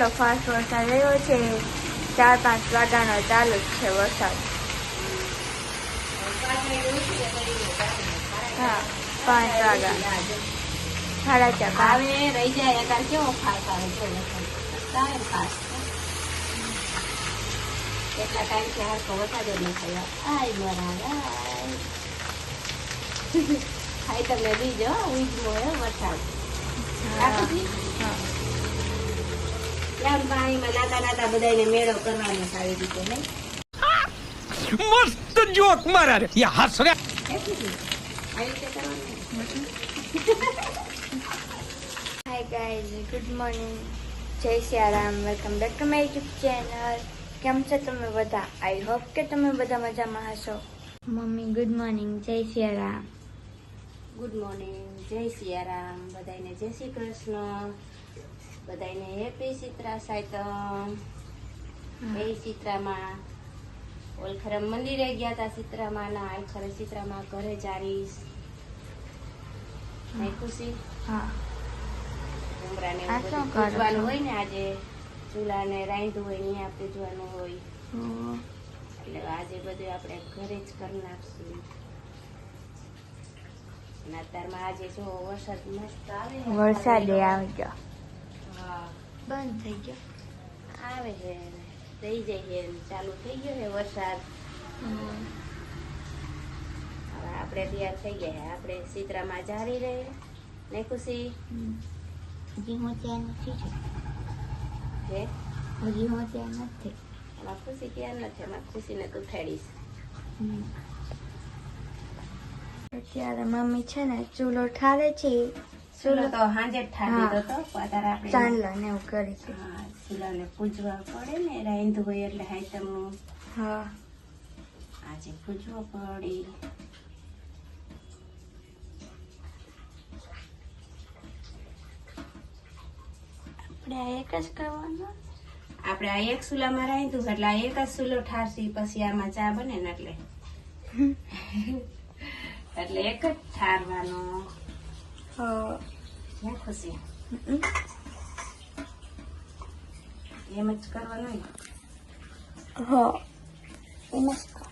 કેટલો ફાસ્ટ વરસાદ આવ્યો છે. 4-5 વાગ્યાનો ચાલુ જ છે વરસાદ. હા, 5 વાગ્યા. 4:30 આવે રહી જાય અત્યારે કેવો ફાસ્ટ આવે ટાઈમ ફાસ્ટ કેટલા ટાઈમથી હરખો વરસાદ જ ન થયો. આય બરાબર ખાઈ તમને બીજો ઉજમો હે વરસાદ ત્યાં પાણીમાં નાતા બધાને મેળો કરવાનો આવી રીતે નહીં. मस्त जोक मारा रे ये हंस रहा આવી રીતે કરવાનું. હાય ગાઈઝ, ગુડ મોર્નિંગ, જય Siyaram, welcome back to my YouTube channel. કેમ છો તમે બધા? આઈ હોપ કે તમે બધા મજામાં હશો. મમ્મી ગુડ મોર્નિંગ, જય સિયારામ. ગુડ મોર્નિંગ, જય સિયારામ, બધાને જય શ્રી કૃષ્ણ, બધાને હેપી ચિત્રા સાયતમ. જય ચિત્રામાં ઓલખરમ મંદિરે ગયા હતા. ચિત્રામાં ના આખરે ચિત્રામાં ઘરે જારીશ નહીં ખુશી. હા, ઉમરાને આ શું કરો છો? પૂજવાનું હોય ને આજે ચૂલાને રાંધવું હોય ત્યાં પૂજવાનું હોય એટલે આજે બધું આપણે ઘરે જ કરી નાખશું. અને અત્યારમાં આજે જો વરસાદ મસ્ત આવે ને. વરસાદે આવી ગયો, હા બંધ થઈ ગયો. આવે છે થઈ જાય છે ચાલુ થઈ ગયો છે વરસાદ. હવે આપણે તૈયાર થઈ ગયા. આપણે ચિત્રામાં જારી રહે ને ખુશી. હજી હું ત્યાં નથી જો. હે હજી હું ત્યાં નથી. એમાં ખુશી ત્યાં નથી. એમાં ખુશીને તું ફેડીશ. અત્યારે મમ્મી છે ને ચૂલો ઠારે છે. ચૂલો તો હાંજે જ ઠારી દીધો તો અત્યારે આપણે ચાંદલા ને એવું કરી છે. હા ચૂલાને પૂજવા પડે ને રાંધવું હોય એટલે હાઈતમનું હા, આજે પૂજવો પડી. આપણે આ એક જ કરવાનું. આપણે આ એક ચૂલામાં રાંધ્યું એટલે આ એક જ ચૂલો ઠારશી. પછી આમાં ચા બને ને એટલે એટલે એક જ ઠારવાનો. ને ખુશી એમ જ કરવાનું ને. હા, એમ જ કર.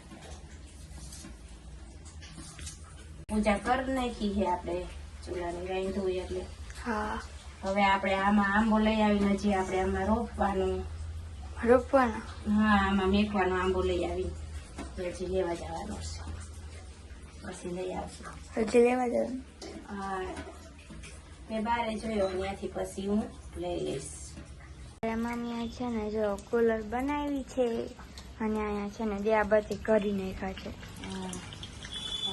પૂજા કરી નાખી છે આપણે ચૂલાને રાંધવું હોય એટલે. હા, હવે આપણે આમાં આંબો લઈ આવીને હજી આપણે આમાં રોપવાનું. રોપવાના. હા આમાં મેકવાનો આંબો લઈ આવી હજી લેવા જવાનો છે. પછી લઈ આવશું. હજી લેવા જવાનું. હા મેં બારે જોયો ત્યાંથી પછી હું લઈ લઈશ. મમ્મીએ છે ને જો કુલર બનાવી છે અને અહીંયા છે ને દિયાબત્તી કરી નાખ્યા છે.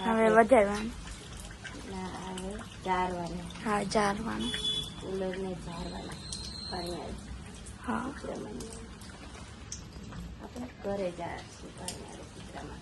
હવે વધારવાનું. હવે જારવાનું. હા, જારવાનું. કુલરને જારવાના પાણી હા, આપણે ઘરે જારશું પાણી ચિત્રમાં.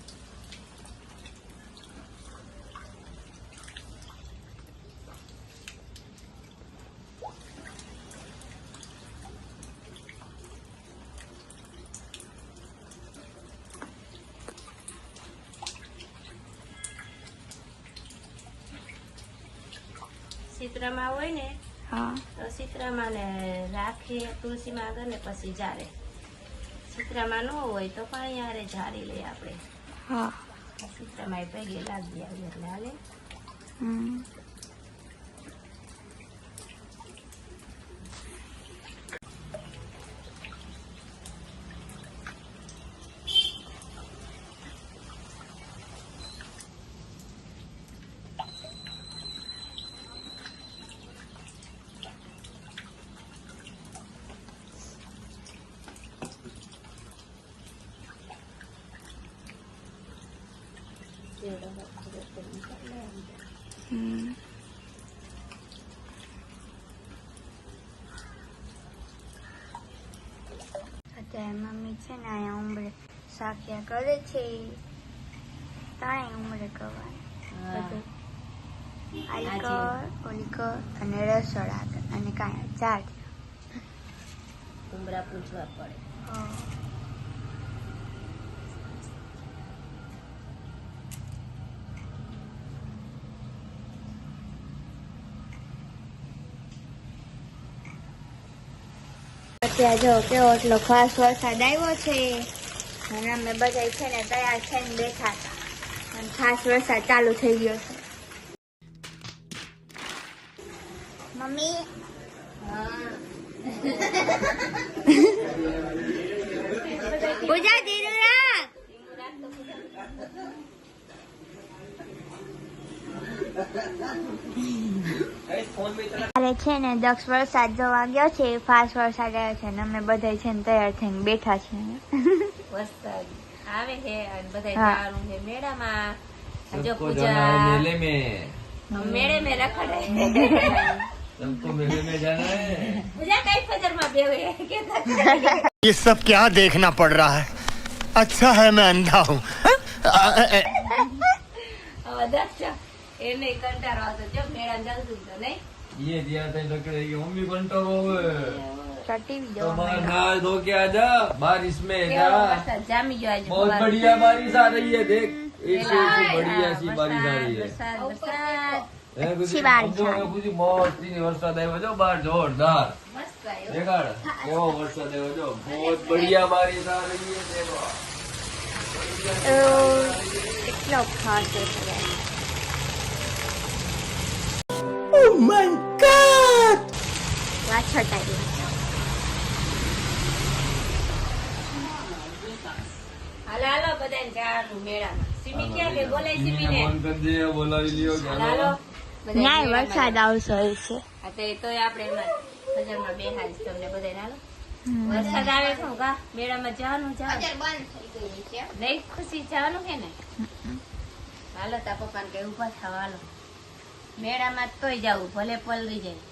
ચિત્રમાં હોય ને હા, તો ચિત્રમાં ને રાખી તુલસીમાં આગળ ને પછી જારે. ચિત્રમાં ન હોય તો પાણી હારે જારી લઈએ આપણે. હા. ચિત્રમાં એ પૈગે લાગી આવી એટલે હાલે. અત્યારે મમ્મી છે ને અહીંયા ઉમરે શાકિયા કરે છે. તાણે ઉમરે કરવાનું બધું. આલી કર, ઓલી કર અને રસોડા અને કાંઈ ચાર. ઉમરા પૂછવા પડે. અત્યારે જો કેવો એટલો ખાસ વરસાદ આવ્યો છે અને અમે બધા છે ને તૈયાર થઈને બેઠા હતા અને ખાસ વરસાદ ચાલુ થઈ ગયો છે. મમ્મી પૂજા ધીરું રાખ. અરે છે ને દક્ષ વરસાદ જોવા ગયો છે, ફાસ્ટ વરસાદ આવ્યો છે ને અમે બધા છે ને તૈયાર થઈને બેઠા છીએ. વરસાદ આવે છે અને બધા હા. જવાનું છે મેળામાં. જો પૂજા मेले में મેળે મેં રખડે. सबको मेले में जाना है. પૂજા કઈ ફજરમાં બેવે કે ये सब क्या देखना पड़ रहा है? अच्छा है मैं अंधा हूँ. હવે દક્ષ એને કંટાળો આવતો જો મેળા જતું તો નહીં. ये दिया था लकड़े की मम्मी कंट्रोल हो गए. ટીવી तो જોવા बाहर नहा धो के आ जा, बारिश में કેવો जा. વરસાદ જામી ગયો આજે बहुत સવારે. बढ़िया बारिश आ रही है, देख एक से एक बढ़िया सी बारिश आ रही है. વરસાદ વરસાદ है कुछ अच्छी बारिश आ रही है. कुछ मस्त वरसाद आयो जो बाहर जोरदार મસ્ત આવ્યો. देखाड़ केવો वरसाद आयो जो बहुत बढ़िया बारिश आ रही है. देखो એટલો ખાસ છે. વાછટ આવી. હાલો હાલો બધાને જવાનું મેળામાં. સિમી ક્યાં ગઈ? બોલાય સિમીને. फोन कर दे बोला लियो હાલો હાલો બધાય ન્યાય મેળામાં. વરસાદ આવશે હોય છે. હા તો તોય આપણે એમાં બજારમાં બેહાડીશ તમને બધાને. હાલો વરસાદ આવે છે હું કા મેળામાં જવાનું નહીં ખુશી જવાનું છે ને. હાલો તા પપ્પાને કઈ ઉભા થાવ હાલો મેળામાં તોય જવું ભલે પલરી જાય.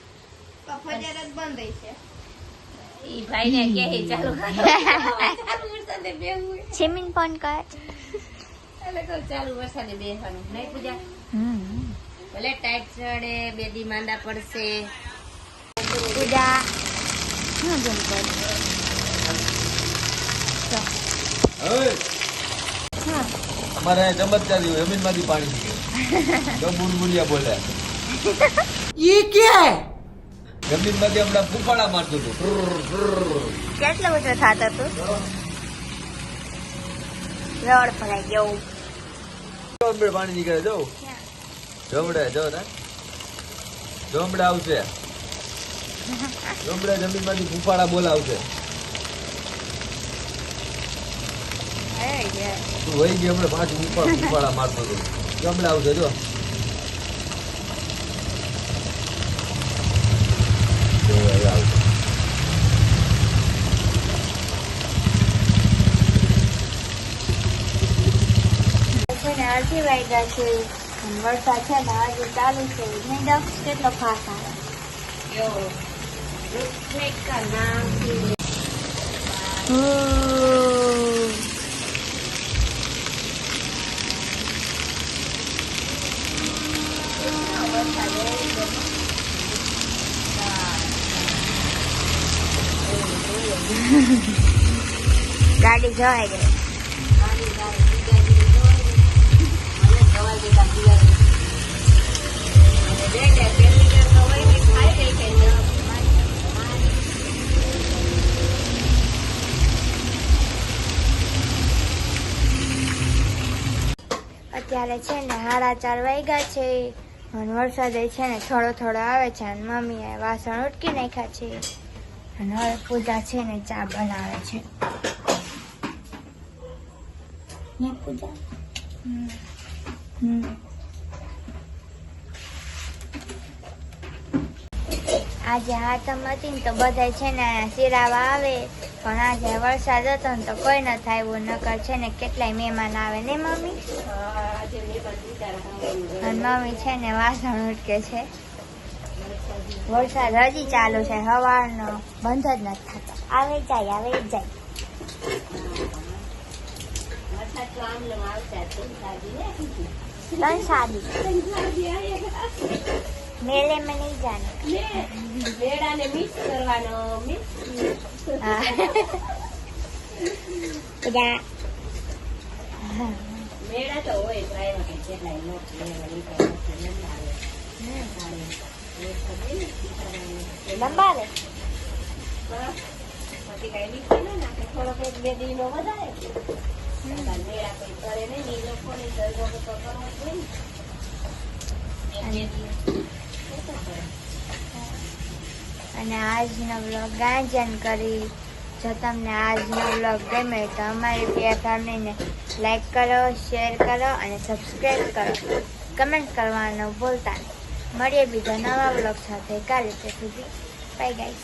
ઈ ભાઈને કે ચાલુ ચાલુ વરસાદે બેહવું. છેમીન ફોન કર. એટલે કહું ચાલુ વરસાદે બેસવાનું નહીં પૂજા. ભલે ટાઈટ ચડે બે દી માંદા પડશે. પૂજા શું જેમ કર. હવે અમારે અહીંયા ચમત્કાર થયો, જમીનમાંથી પાણી નીકળે. જો બુડબુડિયા બોલ્યા. જમીનમાંથી હમણાં ફૂફાડા મારતું હતું. કેટલો બધો થતો તું રોડ ભરાઈ ગયો. જમડે પાણી નીકળે જો જમડે જો ને જમડે આવશે. જમડે જમીનમાંથી ફૂફાડા બોલાવશે. તું વહી ગઈ હમણાં પાછું ફૂફાડા મારતો હતો. જમડે આવશે જો. જો હવે આવશે. છે ને અડધી વાગ્યા છે અને વરસાદ છે ને હજુ ચાલુ છે. નહીં દક્ષ કેટલો ફાસ આવે. કેવો વૃક્ષ નામ ગાડી જવાય ગઈ. અત્યારે છે ને 4:30 વાગ્યા છે અને વરસાદ છે ને થોડો થોડો આવે છે અને મમ્મીએ વાસણ ઉટકી નાખ્યા છે અને હવે પૂજા છે ને ચા બનાવે છે. ને પૂજા આજે હાથમ હતી ને તો બધા છે ને સિરાવા આવે પણ આજે વરસાદ હતો ને તો કોઈ નથી આવ્યું. નકર છે ને કેટલાય મહેમાન આવે ને મમ્મી. અને મમ્મી છે ને વાસણ ઉટકે છે. વરસાદ હજી ચાલુ છે સવારનો બંધ જ નથી થતો. આવે જાય આવે જાય. ત્રણ સાદી મેલે में नहीं जाना. મેળાને મિક્સ કરવાનો મિક્સ પૂજા મેળા તો હોય ડ્રાઈવર કે કેટલાય લોક લંબાવે પછી કઈ મીઠું ના નાખે, થોડોક 1-2 દીનો વધારે મેળા કઈ કરે નહીં ને, એ લોકોને સરગો તો કરવો જ હોય ને 1-2 દિવસ ઓછો કરે. અને આજનો બ્લોગ ગાંજન કરી. જો તમને આજનો બ્લોગ ગમે તો અમારી પ્રિયા ફેમિલીને લાઈક કરો, શેર કરો અને સબસ્ક્રાઈબ કરો. કમેન્ટ કરવાનું ભૂલતા નહીં. મળીએ બીજા નવા બ્લોગ સાથે કાલે. ત્યાં સુધી બાય ગાઈસ.